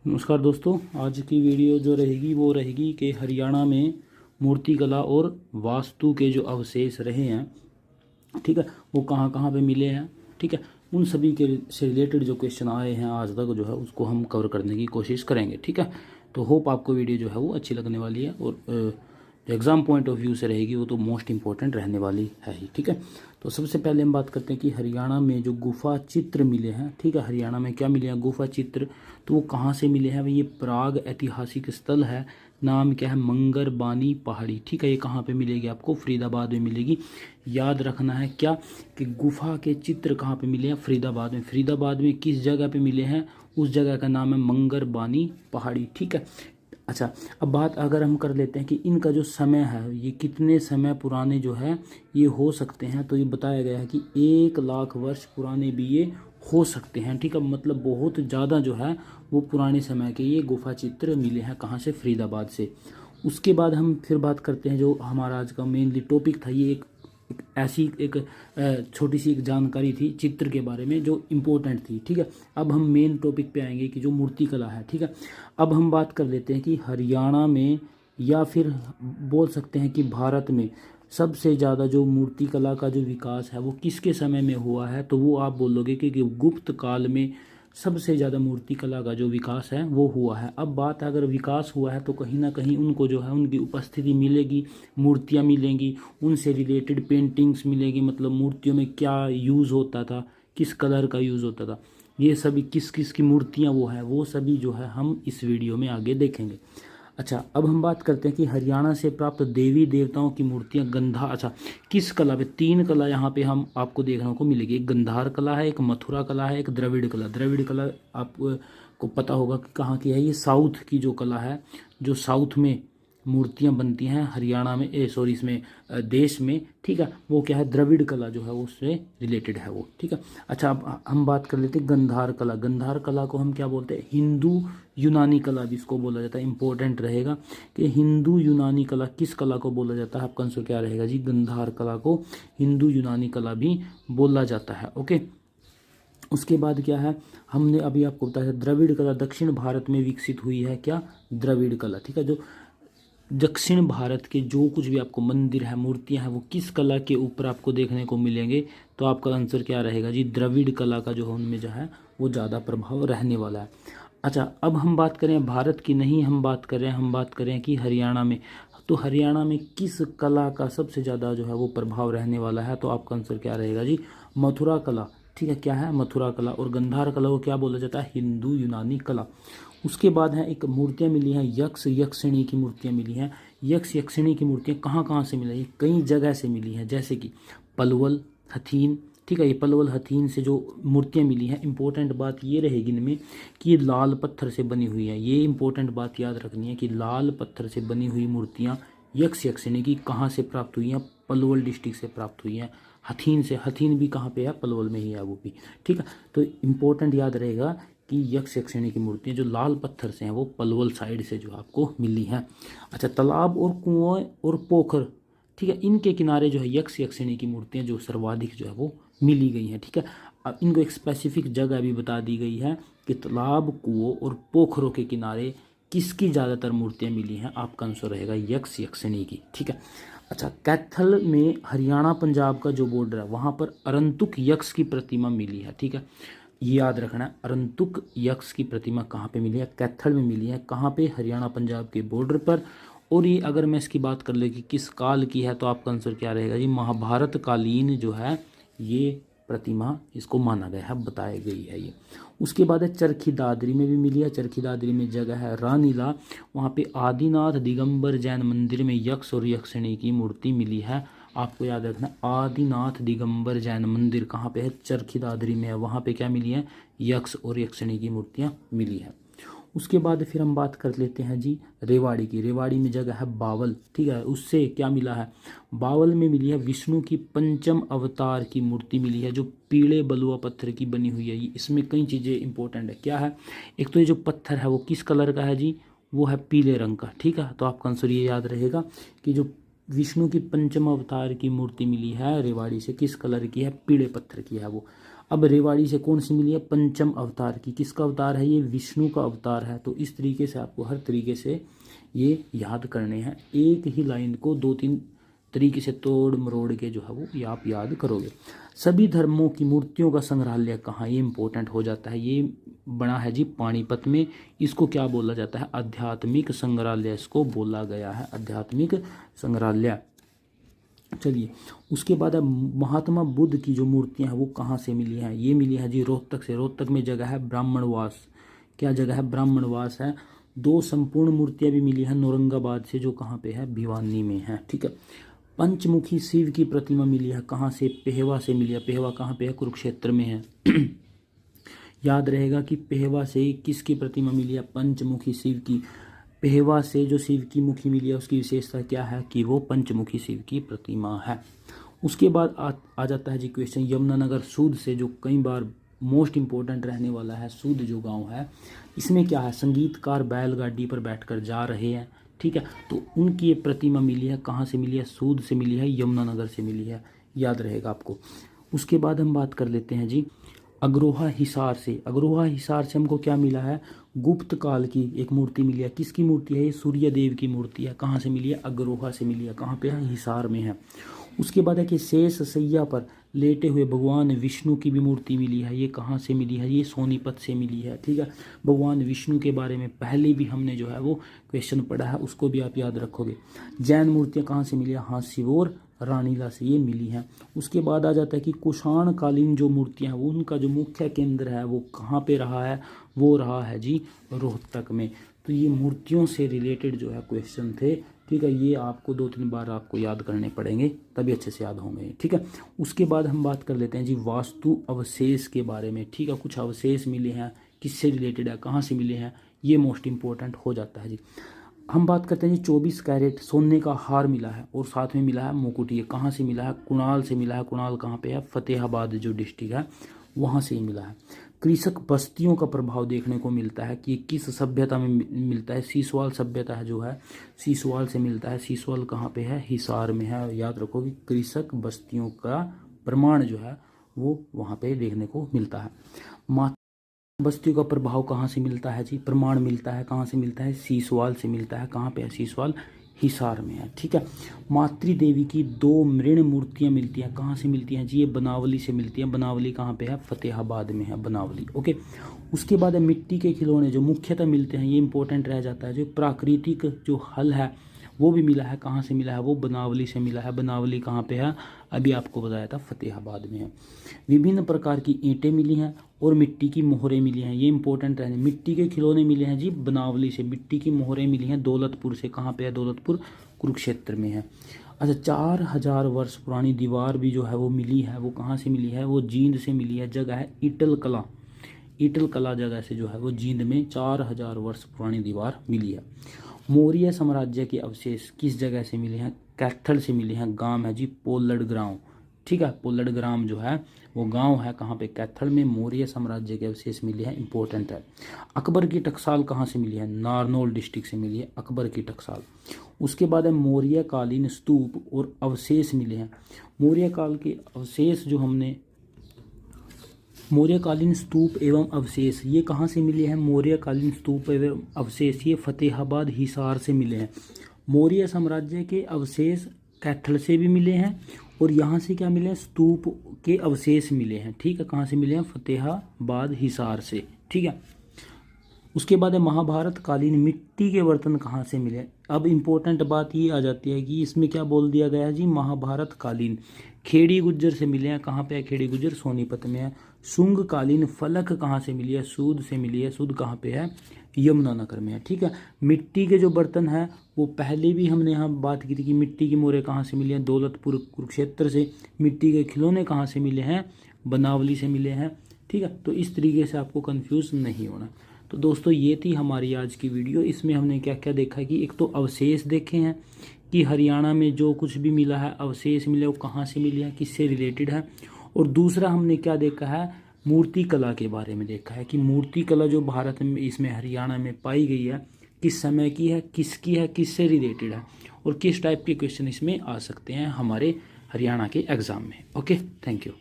नमस्कार दोस्तों, आज की वीडियो जो रहेगी वो रहेगी कि हरियाणा में मूर्तिकला और वास्तु के जो अवशेष रहे हैं, ठीक है, वो कहाँ कहाँ पे मिले हैं। ठीक है, उन सभी के से रिलेटेड जो क्वेश्चन आए हैं आज तक जो है उसको हम कवर करने की कोशिश करेंगे। ठीक है, तो होप आपको वीडियो जो है वो अच्छी लगने वाली है और जो एग्ज़ाम पॉइंट ऑफ व्यू से रहेगी वो तो मोस्ट इंपॉर्टेंट रहने वाली है ही। ठीक है, तो सबसे पहले हम बात करते हैं कि हरियाणा में जो गुफा चित्र मिले हैं, ठीक है, हरियाणा में क्या मिले हैं, गुफा चित्र। तो वो कहाँ से मिले हैं? ये प्राग ऐतिहासिक स्थल है, नाम क्या है, मंगर बानी पहाड़ी। ठीक है, ये कहाँ पे मिलेगी? आपको फरीदाबाद में मिलेगी। याद रखना है क्या कि गुफा के चित्र कहाँ पे मिले हैं? फरीदाबाद में। फरीदाबाद में किस जगह पे मिले हैं? उस जगह का नाम है मंगर बानी पहाड़ी। ठीक है, अच्छा, अब बात अगर हम कर लेते हैं कि इनका जो समय है, ये कितने समय पुराने जो है ये हो सकते हैं, तो ये बताया गया है कि 1 लाख वर्ष पुराने भी ये हो सकते हैं। ठीक है, मतलब बहुत ज़्यादा जो है वो पुराने समय के ये गुफा चित्र मिले हैं। कहाँ से? फरीदाबाद से। उसके बाद हम फिर बात करते हैं, जो हमारा आज का मेनली टॉपिक था, ये एक ऐसी एक छोटी सी एक जानकारी थी चित्र के बारे में जो इम्पोर्टेंट थी। ठीक है, अब हम मेन टॉपिक पे आएंगे कि जो मूर्ति कला है। ठीक है, अब हम बात कर लेते हैं कि हरियाणा में या फिर बोल सकते हैं कि भारत में सबसे ज़्यादा जो मूर्ति कला का जो विकास है वो किसके समय में हुआ है? तो वो आप बोलोगे कि गुप्त काल में सबसे ज़्यादा मूर्ति कला का जो विकास है वो हुआ है। अब बात अगर विकास हुआ है तो कहीं ना कहीं उनको जो है उनकी उपस्थिति मिलेगी, मूर्तियाँ मिलेंगी, उनसे रिलेटेड पेंटिंग्स मिलेगी, मतलब मूर्तियों में क्या यूज़ होता था, किस कलर का यूज़ होता था, ये सभी किस किस की मूर्तियाँ वो है, वो सभी जो है हम इस वीडियो में आगे देखेंगे। अच्छा, अब हम बात करते हैं कि हरियाणा से प्राप्त देवी देवताओं की मूर्तियां गंधा। अच्छा, किस कला पे? 3 कला यहाँ पे हम आपको देखने को मिलेगी। एक गंधार कला है, एक मथुरा कला है, एक द्रविड़ कला। द्रविड़ कला आपको पता होगा कि कहाँ की है, ये साउथ की जो कला है, जो साउथ में मूर्तियां बनती हैं हरियाणा में, सॉरी इसमें देश में। ठीक है, वो क्या है, द्रविड़ कला जो है वो उससे रिलेटेड है वो। ठीक है, अच्छा, अब हम बात कर लेते हैं गंधार कला। गंधार कला को हम क्या बोलते हैं? हिंदू यूनानी कला भी इसको बोला जाता है। इंपॉर्टेंट रहेगा कि हिंदू यूनानी कला किस कला को बोला जाता है? आपका आंसर क्या रहेगा जी? गंधार कला को हिंदू यूनानी कला भी बोला जाता है। ओके, उसके बाद क्या है, हमने अभी आपको बताया द्रविड़ कला दक्षिण भारत में विकसित हुई है। क्या? द्रविड़ कला। ठीक है, जो दक्षिण भारत के जो कुछ भी आपको मंदिर है, मूर्तियां हैं, वो किस कला के ऊपर आपको देखने को मिलेंगे? तो आपका आंसर क्या रहेगा जी? द्रविड़ कला का जो है उनमें जो है वो ज़्यादा प्रभाव रहने वाला है। अच्छा, अब हम बात करें भारत की, नहीं हम बात करें, हम बात करें कि हरियाणा में। तो हरियाणा में किस कला का सबसे ज़्यादा जो है वो प्रभाव रहने वाला है? तो आपका आंसर क्या रहेगा जी? मथुरा कला। ठीक है, क्या है? मथुरा कला। और गंधार कला को क्या बोला जाता है? हिंदू यूनानी कला। उसके बाद है एक मूर्तियाँ मिली हैं, यक्ष यक्षिणी की मूर्तियाँ मिली हैं। यक्ष यक्षिणी की मूर्तियाँ कहाँ कहाँ से मिली? कई जगह से मिली हैं, जैसे कि पलवल, हथीन। ठीक है, ये पलवल हथीन से जो मूर्तियाँ मिली हैं, इंपॉर्टेंट बात ये रहेगी इनमें कि ये लाल पत्थर से बनी हुई है। ये इंपॉर्टेंट बात याद रखनी है कि लाल पत्थर से बनी हुई मूर्तियाँ यक्ष यक्षिणी की कहाँ से प्राप्त हुई हैं? पलवल डिस्ट्रिक्ट से प्राप्त हुई हैं। हथीन से, हथीन भी कहाँ पे है? पलवल में ही है वो भी। ठीक है, तो इंपॉर्टेंट याद रहेगा कि यक्ष यक्षिणी की मूर्तियाँ जो लाल पत्थर से हैं वो पलवल साइड से जो आपको मिली हैं। अच्छा, तालाब और कुएं और पोखर, ठीक है, इनके किनारे जो है यक्ष यक्षिणी की मूर्तियाँ जो सर्वाधिक जो है वो मिली गई हैं। ठीक है, अब इनको एक स्पेसिफिक जगह भी बता दी गई है कि तालाब, कुओं और पोखरों के किनारे किसकी ज़्यादातर मूर्तियाँ मिली हैं? आपका आंसर रहेगा यक्ष यक्षिणी की। ठीक है, अच्छा, कैथल में हरियाणा पंजाब का जो बॉर्डर है वहाँ पर अरंतुक यक्ष की प्रतिमा मिली है। ठीक है, ये याद रखना है, अरंतुक यक्ष की प्रतिमा कहाँ पे मिली है? कैथल में मिली है। कहाँ पे? हरियाणा पंजाब के बॉर्डर पर। और ये अगर मैं इसकी बात कर ले कि किस काल की है, तो आपका आंसर क्या रहेगा जी? महाभारत कालीन जो है ये प्रतिमा इसको माना गया है, बताई गई है ये। उसके बाद है चरखी दादरी में भी मिली है। चरखी दादरी में जगह है रानीला, वहाँ पे आदिनाथ दिगंबर जैन मंदिर में यक्ष और यक्षिणी की मूर्ति मिली है। आपको याद रखना, आदिनाथ दिगंबर जैन मंदिर कहाँ पे है? चरखी दादरी में है। वहाँ पे क्या मिली है? यक्ष और यक्षिणी की मूर्तियाँ मिली हैं। उसके बाद फिर हम बात कर लेते हैं जी रेवाड़ी की। रेवाड़ी में जगह है बावल। ठीक है, उससे क्या मिला है? बावल में मिली है विष्णु की पंचम अवतार की मूर्ति मिली है, जो पीले बलुआ पत्थर की बनी हुई है। इसमें कई चीज़ें इंपॉर्टेंट है। क्या है? एक तो ये जो पत्थर है वो किस कलर का है जी? वो है पीले रंग का। ठीक है, तो आपका आंसर ये याद रहेगा कि जो विष्णु की पंचम अवतार की मूर्ति मिली है रेवाड़ी से, किस कलर की है? पीले पत्थर की है वो। अब रेवाड़ी से कौन सी मिली है, पंचम अवतार की। किसका अवतार है ये, विष्णु का अवतार है। तो इस तरीके से आपको हर तरीके से ये याद करने हैं, एक ही लाइन को 2-3 तरीके से तोड़ मरोड़ के जो है वो ये आप याद करोगे। सभी धर्मों की मूर्तियों का संग्रहालय कहाँ, ये इंपॉर्टेंट हो जाता है। ये बना है जी पानीपत में। इसको क्या बोला जाता है, आध्यात्मिक संग्रहालय इसको बोला गया है, आध्यात्मिक संग्रहालय। चलिए उसके बाद अब महात्मा बुद्ध की जो मूर्तियां हैं वो कहाँ से मिली हैं, ये मिली है जी रोहतक से। रोहतक में जगह है ब्राह्मणवास। क्या जगह है, ब्राह्मणवास है। 2 संपूर्ण मूर्तियां भी मिली हैं औरंगाबाद से, जो कहाँ पे है, भिवानी में है, ठीक है। पंचमुखी शिव की प्रतिमा मिली है कहाँ से, पेहवा से मिली है। पेहवा कहाँ पे है, कुरुक्षेत्र में है। याद रहेगा कि पेहवा से किसकी प्रतिमा मिली है, पंचमुखी शिव की। पेहवा से जो शिव की मुखी मिली है उसकी विशेषता क्या है कि वो पंचमुखी शिव की प्रतिमा है। उसके बाद आ जाता है जी क्वेश्चन यमुनानगर सूद से, जो कई बार मोस्ट इंपॉर्टेंट रहने वाला है। सूद जो गांव है इसमें क्या है, संगीतकार बैलगाड़ी पर बैठकर जा रहे हैं, ठीक है। तो उनकी ये प्रतिमा मिली है कहाँ से मिली है, सूद से मिली है, यमुनानगर से मिली है, याद रहेगा आपको। उसके बाद हम बात कर लेते हैं जी अग्रोहा हिसार से। अग्रोहा हिसार से हमको क्या मिला है, गुप्त काल की एक मूर्ति मिली है। किसकी मूर्ति है ये, सूर्य देव की मूर्ति है। कहाँ से मिली है, अग्रोहा से मिली है। कहाँ पे है, हिसार में है। उसके बाद है कि शेष सैया पर लेटे हुए भगवान विष्णु की भी मूर्ति मिली है। ये कहाँ से मिली है, ये सोनीपत से मिली है, ठीक है। भगवान विष्णु के बारे में पहले भी हमने जो है वो क्वेश्चन पढ़ा है, उसको भी आप याद रखोगे। जैन मूर्तियाँ कहाँ से मिली है, हांसीवोर रानीला से ये मिली हैं। उसके बाद आ जाता है कि कुषाण कालीन जो मूर्तियां हैं वो उनका जो मुख्य केंद्र है वो कहाँ पे रहा है, वो रहा है जी रोहतक में। तो ये मूर्तियों से रिलेटेड जो है क्वेश्चन थे, ठीक है। ये आपको 2-3 बार आपको याद करने पड़ेंगे तभी अच्छे से याद होंगे, ठीक है। उसके बाद हम बात कर लेते हैं जी वास्तु अवशेष के बारे में, ठीक है। कुछ अवशेष मिले हैं, किससे रिलेटेड है, कहाँ से मिले हैं, ये मोस्ट इंपॉर्टेंट हो जाता है जी। हम बात करते हैं जी 24 कैरेट सोने का हार मिला है और साथ में मिला है मुकुट। ये कहाँ से मिला है, कुणाल से मिला है। कुणाल कहाँ पे है, फतेहाबाद जो डिस्ट्रिक्ट है वहाँ से ही मिला है। कृषक बस्तियों का प्रभाव देखने को मिलता है कि किस सभ्यता में मिलता है, सीसवाल सभ्यता है जो है सीसवाल से मिलता है। सीसवाल कहाँ पे है, हिसार में है। याद रखो कि कृषक बस्तियों का प्रमाण जो है वो वहाँ पे देखने को मिलता है। बस्तियों का प्रभाव कहाँ से मिलता है जी, प्रमाण मिलता है कहाँ से मिलता है, सीसवाल से मिलता है। कहाँ पे है, सीसवाल हिसार में है, ठीक है। मातृ देवी की 2 मृण मूर्तियां मिलती हैं, कहाँ से मिलती हैं जी, ये बनावली से मिलती हैं। बनावली कहाँ पे है, फतेहाबाद में है बनावली, ओके। उसके बाद है मिट्टी के खिलौने जो मुख्यतः मिलते हैं, ये इंपॉर्टेंट रह जाता है। जो प्राकृतिक जो हल है वो भी मिला है, कहाँ से मिला है, वो बनावली से मिला है। बनावली कहाँ पे है, अभी आपको बताया था फतेहाबाद में है। विभिन्न प्रकार की ईंटें मिली हैं और मिट्टी की मोहरें मिली हैं, ये इंपॉर्टेंट है। मिट्टी के खिलौने मिले हैं जी बनावली से, मिट्टी की मोहरें मिली हैं दौलतपुर से। कहाँ पे है, दौलतपुर कुरुक्षेत्र में है। अच्छा 4000 वर्ष पुरानी दीवार भी जो है वो मिली है, वो कहाँ से मिली है, वो जींद से मिली है। जगह है ईटल कला, ईटल कला जगह से जो है वो जींद में 4000 वर्ष पुरानी दीवार मिली है। मौर्य साम्राज्य के अवशेष किस जगह से मिले हैं, कैथल से मिले हैं। गांव है जी पोलड़ ग्राम, ठीक है। पोलड़ ग्राम जो है वो गांव है कहाँ पे, कैथल में। मौर्य साम्राज्य के अवशेष मिले हैं, इंपॉर्टेंट है। अकबर की टकसाल कहाँ से मिली है, नारनौल डिस्ट्रिक्ट से मिली है अकबर की टकसाल। उसके बाद है मौर्य कालीन स्तूप और अवशेष मिले हैं। मौर्य काल के अवशेष जो हमने, मौर्यकालीन स्तूप एवं अवशेष ये कहाँ से मिले हैं, मौर्यकालीन स्तूप एवं अवशेष ये फतेहाबाद हिसार से मिले हैं। मौर्य साम्राज्य के अवशेष कैथल से भी मिले हैं और यहाँ से क्या मिले हैं, स्तूप के अवशेष मिले हैं, ठीक है। कहाँ से मिले हैं, फतेहाबाद हिसार से, ठीक है। उसके बाद है महाभारत कालीन मिट्टी के बर्तन कहाँ से मिले। अब इम्पोर्टेंट बात ये आ जाती है कि इसमें क्या बोल दिया गया है जी, महाभारत कालीन खेड़ी गुज्जर से मिले हैं। कहाँ पे है खेड़ी गुज्जर, सोनीपत में है। शुंग कालीन फलक कहाँ से मिली है, सूद से मिली है। सूद कहाँ पे है, यमुनानगर में है, ठीक है। मिट्टी के जो बर्तन है वो पहले भी हमने यहाँ बात की थी कि मिट्टी की मोहरें कहाँ से मिली हैं, दौलतपुर कुरुक्षेत्र से। मिट्टी के खिलौने कहाँ से मिले हैं, बनावली से मिले हैं, ठीक है। तो इस तरीके से आपको कंफ्यूज नहीं होना। तो दोस्तों ये थी हमारी आज की वीडियो। इसमें हमने क्या क्या देखा कि एक तो अवशेष देखे हैं कि हरियाणा में जो कुछ भी मिला है अवशेष मिले वो कहाँ से मिले हैं, किससे रिलेटेड है। और दूसरा हमने क्या देखा है, मूर्ति कला के बारे में देखा है कि मूर्ति कला जो भारत में इसमें हरियाणा में पाई गई है किस समय की है, किसकी है, किससे रिलेटेड है और किस टाइप के क्वेश्चन इसमें आ सकते हैं हमारे हरियाणा के एग्ज़ाम में। Okay, thank you.